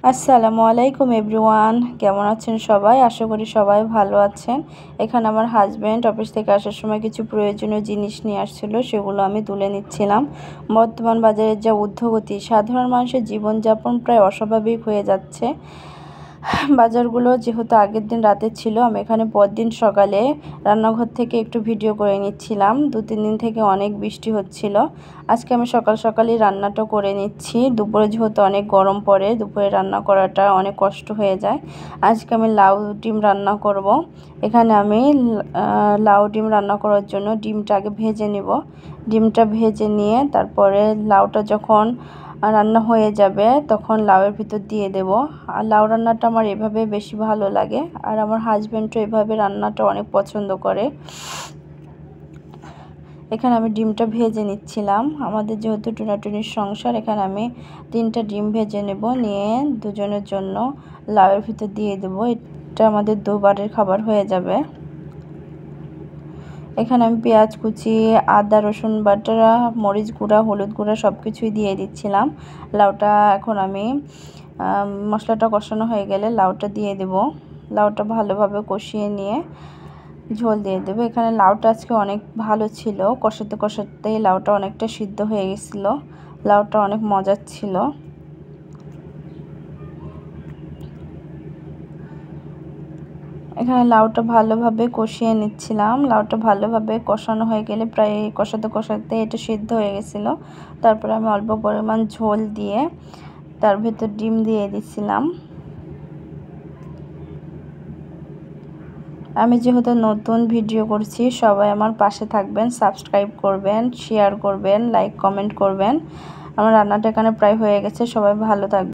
আসসালামু আলাইকুম এভরিওয়ান, কেমন আছেন সবাই? আশা করি সবাই ভালো আছেন। এখানে আমার হাজব্যান্ড অফিস থেকে আসার সময় কিছু প্রয়োজনীয় জিনিস নিয়ে আসছিল, সেগুলো আমি তুলে নিচ্ছিলাম। বর্তমান বাজারের যা ঊর্ধ্বগতি, সাধারণ মানুষের জীবনযাপন প্রায় অস্বাভাবিক হয়ে যাচ্ছে। বাজারগুলো যেহেতু আগের দিন রাতে ছিল, আমি এখানে পরদিন সকালে রান্নাঘর থেকে একটু ভিডিও করে নিচ্ছিলাম। 2-3 দিন থেকে অনেক বৃষ্টি হচ্ছিল। আজকে আমি সকাল সকালই রান্নাটা করে নিচ্ছি। দুপুরে যেহেতু অনেক গরম পড়ে, দুপুরে রান্না করাটা অনেক কষ্ট হয়ে যায়। আজকে আমি লাউ ডিম রান্না করব। এখানে আমি লাউ ডিম রান্না করার জন্য ডিমটা আগে ভেজে নেব। ডিমটা ভেজে নিয়ে তারপরে লাউটা যখন রান্না হয়ে যাবে তখন লাউয়ের ভিতর দিয়ে দেব। আর লাউ রান্নাটা আমার এভাবে বেশি ভালো লাগে, আর আমার হাজব্যান্ডও এভাবে রান্নাটা অনেক পছন্দ করে। এখানে আমি ডিমটা ভেজে নিচ্ছিলাম। আমাদের যেহেতু টুনাটুনির সংসার, এখানে আমি 3টা ডিম ভেজে নেব, নিয়ে দুজনের জন্য লাউয়ের ভিতর দিয়ে দেব। এটা আমাদের দুবারের খাবার হয়ে যাবে। এখানে আমি পেঁয়াজ কুচি, আদা রসুন বাটা, মরিচ গুঁড়া, হলুদ গুঁড়া সব কিছুই দিয়ে দিচ্ছিলাম। লাউটা এখন আমি মশলাটা কষানো হয়ে গেলে লাউটা দিয়ে দেব। লাউটা ভালোভাবে কষিয়ে নিয়ে ঝোল দিয়ে দেবো। এখানে লাউটা আজকে অনেক ভালো ছিল, কষাতে কষাতেই লাউটা অনেকটা সিদ্ধ হয়ে গেছিল। লাউটা অনেক মজার ছিল। এখানে লাউটা ভালোভাবে কষিয়ে নিচ্ছিলাম। লাউটা ভালোভাবে কষানো হয়ে গেলে প্রায় কষাতে কষাতে এটা সিদ্ধ হয়ে গেছিল। তারপরে আমি অল্প পরিমাণ ঝোল দিয়ে তার ভেতর ডিম দিয়ে দিচ্ছিলাম। আমি যেহেতু নতুন ভিডিও করছি, সবাই আমার পাশে থাকবেন, সাবস্ক্রাইব করবেন, শেয়ার করবেন, লাইক কমেন্ট করবেন। আমার রান্নাটা এখানে প্রায় হয়ে গেছে। সবাই ভালো থাকবেন।